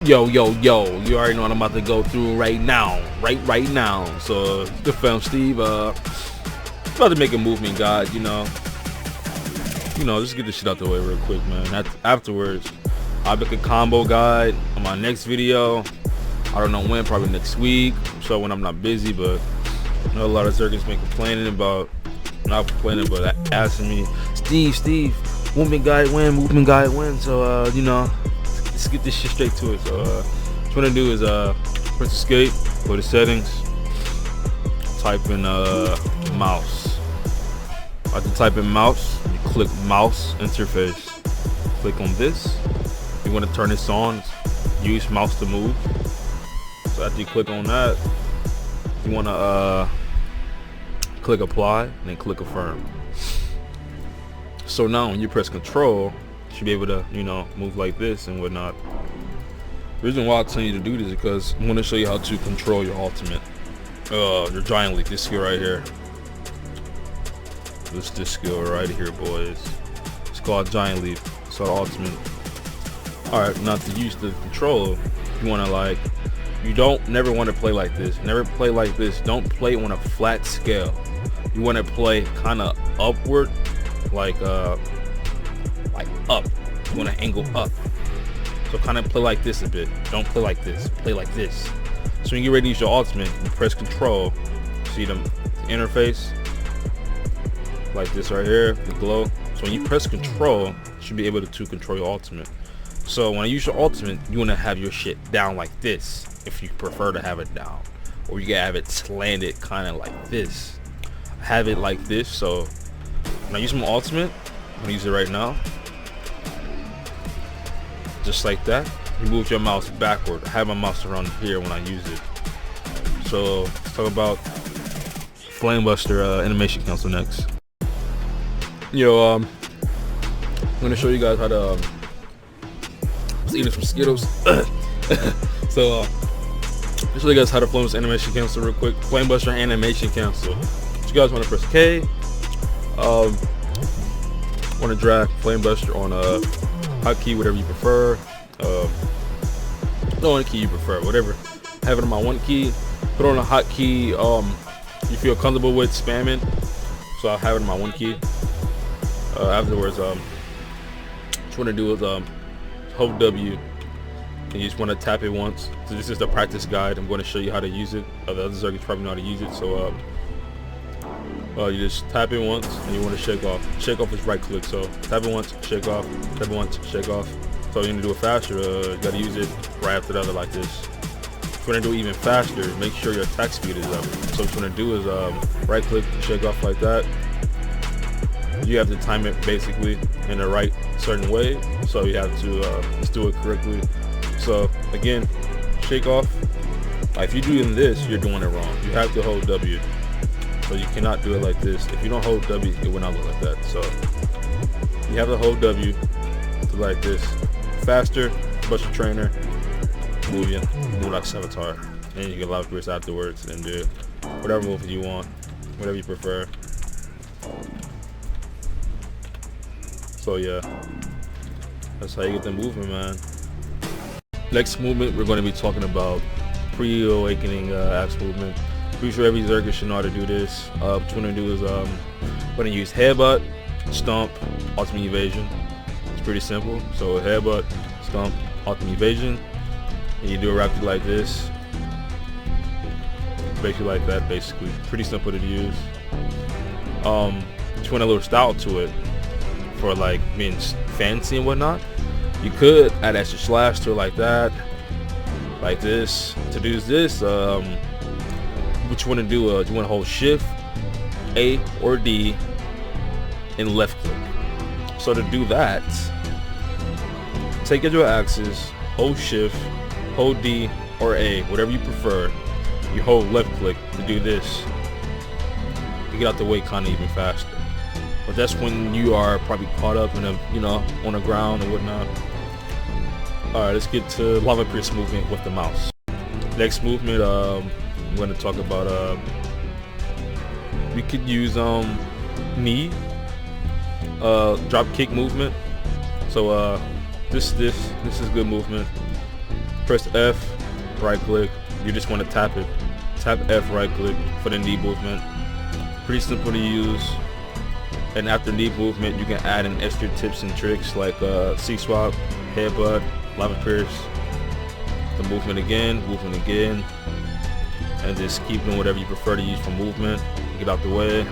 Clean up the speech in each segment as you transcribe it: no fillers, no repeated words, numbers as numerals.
Yo, you already know what I'm about to go through right now. Right now. So, the film Steve, about to make a movement guide, just get this shit out the way real quick, man. Afterwards, I'll make a combo guide on my next video. I don't know when, probably next week. So when I'm not busy, but I know a lot of Zerkers been complaining about, not complaining, but asking me, Steve, movement guide when? So, let's get this shit straight to it. So, what you want to do is, press escape, go to settings, type in, mouse. After type in mouse, you click mouse interface. Click on this. You want to turn this on, use mouse to move. So after you click on that, you want to click apply and then click affirm. So now when you press control, you should be able to move like this and whatnot. The reason why I'm telling you to do this is because I'm going to show you how to control your ultimate, your giant leap, this skill right here. This skill right here, boys. It's called giant leap. It's called ultimate. Alright, now to use the control, you want to you never want to play like this. Never play like this. Don't play on a flat scale. You want to play kind of upward, like up. You want to angle up. So kind of play like this a bit. Don't play like this. Play like this. So when you get ready to use your ultimate, you press control. See the interface? Like this right here, the glow. So when you press control, you should be able to control your ultimate. So when I use your ultimate, you want to have your shit down like this, if you prefer to have it down, or you can have it slanted kind of like this. Have it like this. So when I use my ultimate, I'm gonna use it right now, just like that. You move your mouse backward. I have my mouse around here when I use it. So let's talk about Flamebuster animation cancel next. I'm gonna show you guys how to I was eating some Skittles. So I'll show you guys how to Flamebuster animation cancel real quick. Flamebuster animation cancel. So you guys want to press K. Want to drag Flamebuster on a hotkey, whatever you prefer. No one key you prefer, whatever. Have it on my one key. Put it on a hotkey you feel comfortable with spamming. So I'll have it on my one key. Afterwards, what you want to do is hold W, and you just want to tap it once. So this is the practice guide. I'm going to show you how to use it. The other Zerkers probably know how to use it. So you just tap it once, and you want to shake off. Shake off is right click. So tap it once, shake off. Tap it once, shake off. So you want to do it faster. You got to use it right after the other like this. If you want to do it even faster, make sure your attack speed is up. So what you want to do is right click, shake off like that. You have to time it basically in the right certain way, so you have to just do it correctly. So again, shake off. If you're doing this, you're doing it wrong. You have to hold W. So you cannot do it like this. If you don't hold W, it will not look like that. So you have to hold W to like this. Faster, Buster Trainer, move like Savitar. And you can allow Chris afterwards and do whatever move you want, whatever you prefer. So yeah, that's how you get the movement, man. Next movement, we're going to be talking about pre-awakening axe movement. Pretty sure every Zerker should know how to do this. What you're going to do is we're going to use headbutt, stomp, ultimate evasion. It's pretty simple. So headbutt, stomp, ultimate evasion, and you do it rapidly like this, basically like that. Basically, pretty simple to use. Just want a little style to it. For being fancy and whatnot, you could add extra slash to it like that, like this. To do this, what you want to do, you want to hold Shift, A or D, and left click. So to do that, take your axis, hold Shift, hold D or A, whatever you prefer. You hold left click to do this. You get out the way kind of even faster. But that's when you are probably caught up in on the ground and whatnot. Alright, let's get to Lava Pierce movement with the mouse. Next movement, I'm going to talk about, we could use knee, drop kick movement. So this is good movement. Press F, right click. You just want to tap it. Tap F, right click for the knee movement. Pretty simple to use. And after knee movement, you can add in extra tips and tricks like C-swap, headbutt, lava pierce, the movement again, and just keep doing whatever you prefer to use for movement. Get out the way.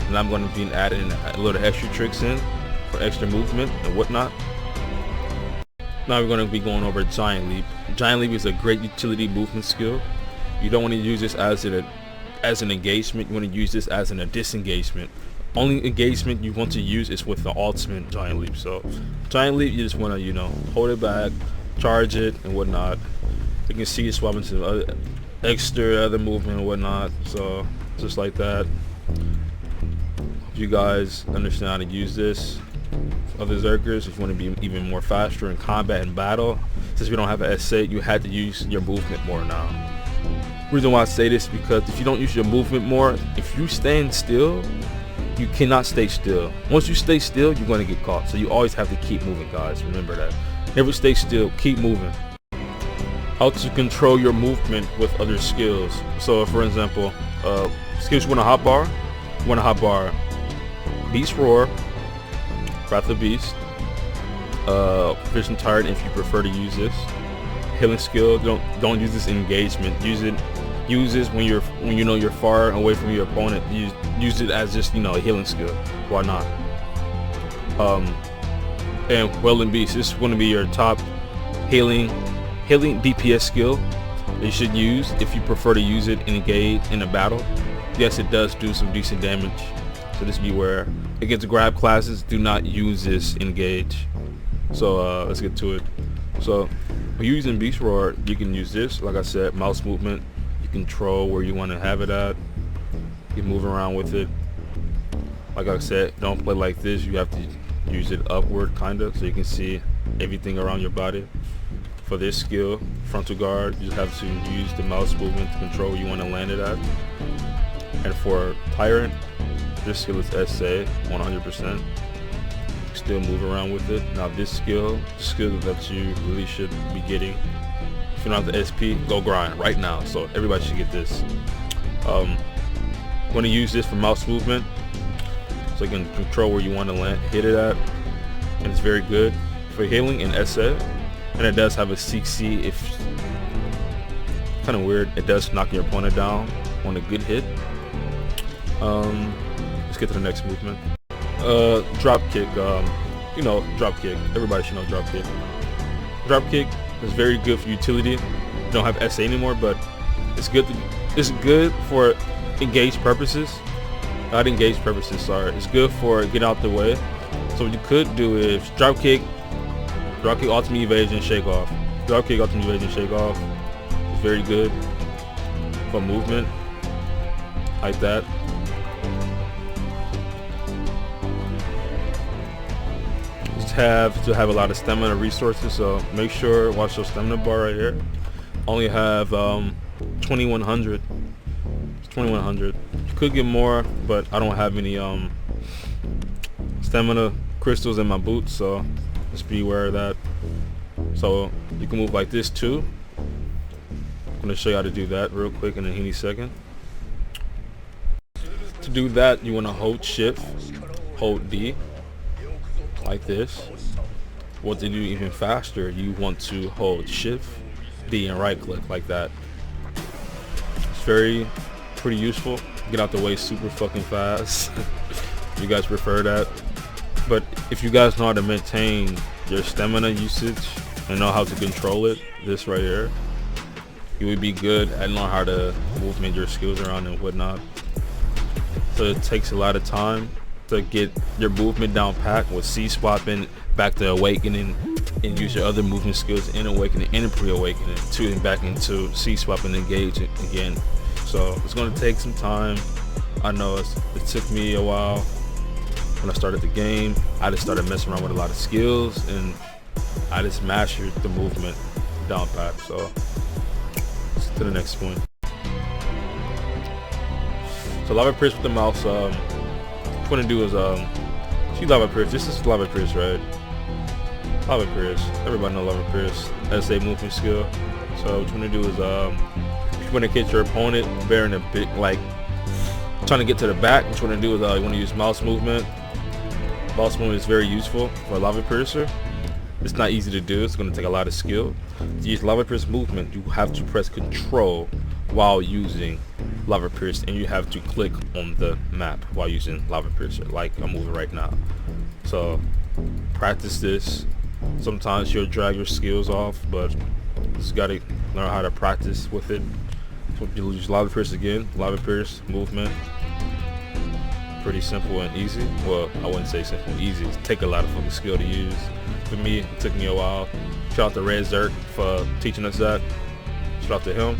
And I'm going to be adding a little extra tricks in for extra movement and whatnot. Now we're going to be going over Giant Leap. Giant Leap is a great utility movement skill. You don't want to use this as an engagement. You want to use this as a disengagement. Only engagement you want to use is with the ultimate Giant Leap. So Giant Leap, you just want to, you know, hold it back, charge it and whatnot. You can see it swap into other movement and whatnot. So just like that. Hope you guys understand how to use this. Other Zerkers, if you want to be even more faster in combat and battle, since we don't have an S8, you had to use your movement more now. Reason why I say this is because if you don't use your movement more, if you stand still, you cannot stay still. Once you stay still, you're going to get caught. So you always have to keep moving, guys. Remember that. Never stay still. Keep moving. How to control your movement with other skills. So, for example, skills you want to hotbar. You want to hotbar Beast Roar, Wrath of Beast, Proficient Tired if you prefer to use this. Healing skill. Don't use this in engagement. Use this when you know you're far away from your opponent. Use it as just, you know, a healing skill. Why not? And Wailing Beast. This is going to be your top healing DPS skill that you should use if you prefer to use it in a battle. Yes, it does do some decent damage. So just beware. Against grab classes, do not use this engage. So let's get to it. So when you're using Beast Roar, you can use this. Like I said, mouse movement. Control where you want to have it at. You move around with it. Like I said, don't play like this. You have to use it upward kind of so you can see everything around your body. For this skill, frontal guard, you just have to use the mouse movement to control where you want to land it at. And for Tyrant, this skill is SA 100%. Still move around with it. Now this skill, the skill that you really should be getting. If you don't have the SP, go grind right now. So everybody should get this. Want to use this for mouse movement, so you can control where you want to land, hit it at, and it's very good for healing in SA. And it does have a CC. If kind of weird, it does knock your opponent down on a good hit. Let's get to the next movement. Drop kick. You know, drop kick. Everybody should know drop kick. Drop kick is very good for utility. You don't have SA anymore, but it's good. It's good for engage purposes. Not engage purposes. Sorry. It's good for get out the way. So what you could do is drop kick, ultimate evasion, shake off. Drop kick, ultimate evasion, shake off. It's very good for movement like that. Have to have a lot of stamina resources, so make sure watch your stamina bar right here. Only have 2100. It's 2100. You could get more, but I don't have any stamina crystals in my boots, so just be aware of that. So you can move like this too. I'm gonna show you how to do that real quick in a handy second. To do that, you want to hold shift, hold D like this. What to do even faster, you want to hold shift D and right click like that. It's pretty useful. Get out the way super fucking fast. You guys prefer that. But if you guys know how to maintain your stamina usage and know how to control it, this right here, you would be good at knowing how to movement your skills around and whatnot. So it takes a lot of time to get your movement down pat with C-swapping back to awakening, and use your other movement skills in awakening and in pre-awakening to and back into C-swapping and engage again. So it's going to take some time. I know it took me a while. When I started the game, I just started messing around with a lot of skills and I just mastered the movement down pat. So let's to the next point. So lava pierce with the mouse. What you want to do is see lava pierce. This is lava pierce, right? Lava Pierce. Everybody knows Lava Pierce. That's a movement skill. So what you want to do is if you want to get your opponent bearing a bit, like trying to get to the back, what you want to do is you want to use mouse movement. Mouse movement is very useful for a Lava Piercer. It's not easy to do. It's going to take a lot of skill. To use Lava Pierce movement, you have to press Control while using Lava Pierce, and you have to click on the map while using Lava Piercer, like I'm moving right now. So practice this. Sometimes you'll drag your skills off, but you just got to learn how to practice with it. So you use Lava Pierce again. Lava Pierce movement. Pretty simple and easy. Well, I wouldn't say simple and easy. It takes a lot of fucking skill to use. For me, it took me a while. Shout out to Red Zerker for teaching us that. Shout out to him.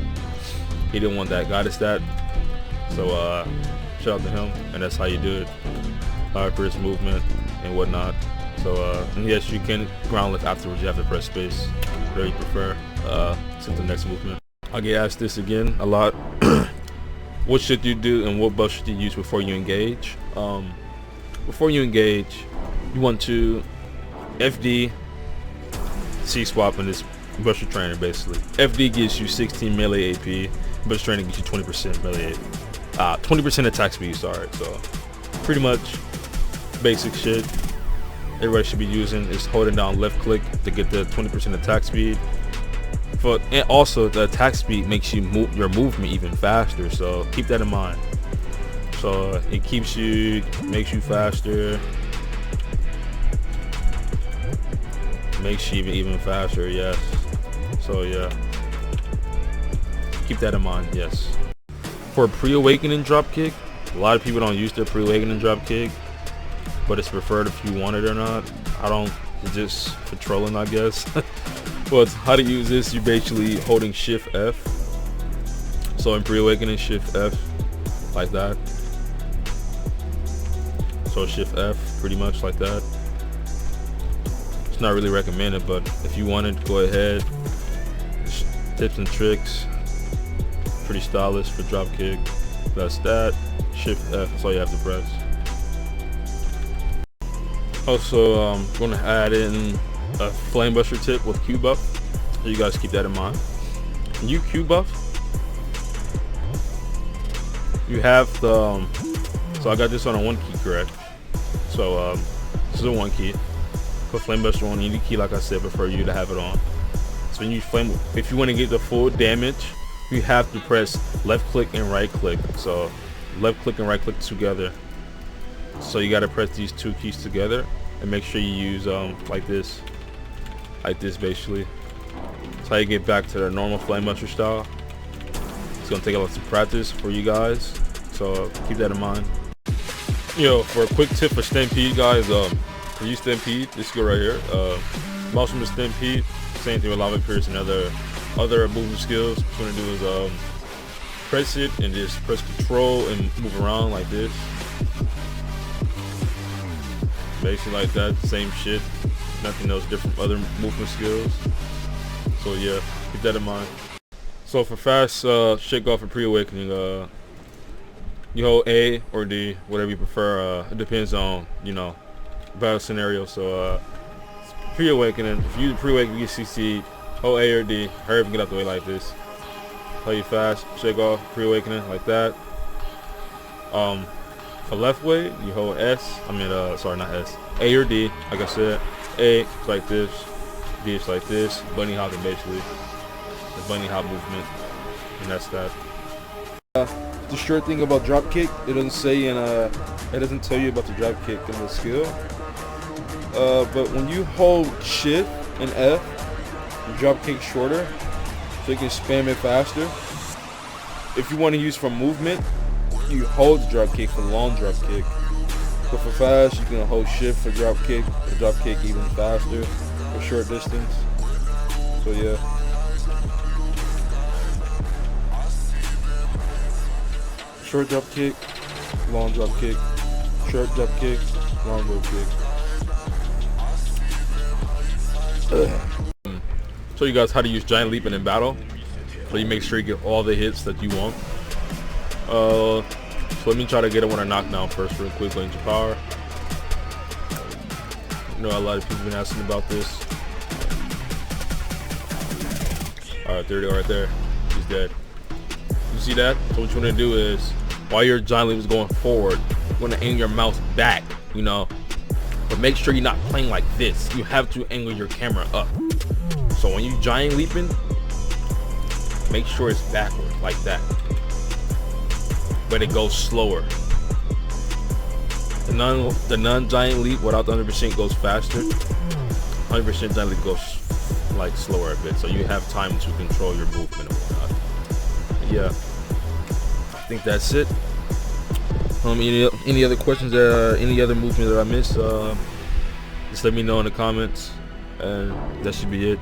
He didn't want that, got us that. So shout out to him, and that's how you do it. Lava Pierce movement and whatnot. So and yes, you can ground lift afterwards. You have to press space, whatever you prefer. To the next movement. I get asked this again a lot. What should you do and what buff should you use before you engage? Before you engage, you want to FD, C-swap, and this Buster Trainer basically. FD gives you 16 melee AP, Buster Trainer gives you 20% melee, 20% attack speed, sorry. So pretty much basic shit everybody should be using is holding down left click to get the 20% attack speed. And also the attack speed makes you move your movement even faster, so keep that in mind. So it makes you faster, makes you even faster, yes. So yeah, keep that in mind, yes. For pre-awakening drop kick, a lot of people don't use their pre-awakening drop kick, but it's preferred if you want it or not. I don't, it's just for trolling, I guess. Well, it's how to use this. You're basically holding Shift F. So in pre-awakening, Shift F, like that. So Shift F, pretty much like that. It's not really recommended, but if you wanted, go ahead. Tips and tricks. Pretty stylish for drop kick. That's that. Shift F. That's all you have to press. Also, I'm going to add in a flame buster tip with Q buff, so you guys keep that in mind. When you Q buff, you have the so I got this on a 1 key, correct? So this is a 1 key. Put flame buster on, you need a key, like I said, prefer you to have it on. So when you flame, if you want to get the full damage, you have to press left click and right click. So left click and right click together. So you got to press these 2 keys together and make sure you use like this basically. That's how you get back to the normal flame buster style. It's gonna take a lot of practice for you guys, so keep that in mind. Yo, for a quick tip for Stampede, guys, for you Stampede, this skill right here, mouse from the Stampede, same thing with Lava Pierce and other movement skills. What you're gonna do is press it and just press Control and move around like this. Basically like that, same shit, nothing else different from other movement skills. So yeah, keep that in mind. So for fast shake off and pre-awakening, you hold A or D, whatever you prefer. It depends on, you know, battle scenario. So pre-awakening, if you pre-awaken, you CC, hold A or D, hurry up and get out the way like this. Play you fast, shake off, pre-awakening like that. For left way, you hold S, sorry, not S, A or D, like I said. A is like this, D is like this, bunny hopping basically. The bunny hop movement, and that's that. The short thing about drop kick, it doesn't say it doesn't tell you about the drop kick in the skill. But when you hold Shift and F, the drop kick shorter, so you can spam it faster. If you want to use for movement, you hold the drop kick for long drop kick. But for fast, you can hold Shift for drop kick even faster for short distance. So yeah. Short drop kick, long drop kick, short drop kick, long drop kick. Show you guys how to use giant leaping in battle, so you make sure you get all the hits that you want. So let me try to get it when I knock down first real quick, range of power. You know, a lot of people have been asking about this. Alright, there they are right there. He's dead. You see that? So what you want to do is, while your giant leap is going forward, you want to angle your mouse back, you know. But make sure you're not playing like this. You have to angle your camera up. So when you giant leaping, make sure it's backward like that. But it goes slower. The non-giant leap without the 100% goes faster. 100% giant leap goes like slower a bit, so you have time to control your movement and whatnot. Yeah, I think that's it. Any other questions? Any other movement that I missed? Just let me know in the comments, and that should be it.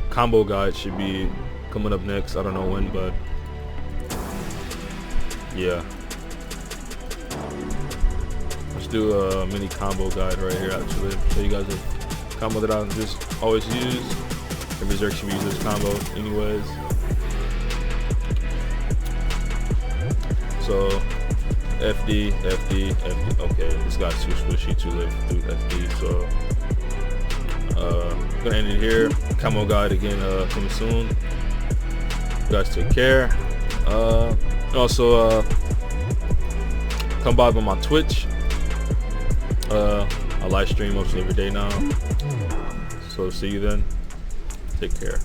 Combo guide should be coming up next. I don't know when, but yeah. Let's do a mini combo guide right here. Actually, show you guys a combo that I just always use. Every Zerker should use this combo, anyways. So FD, FD, FD. Okay, this guy's too squishy to live through FD. So I'm gonna end it here. Combo guide again coming soon. You guys take care. Also come by on my Twitch. I live stream mostly every day now. So see you then. Take care.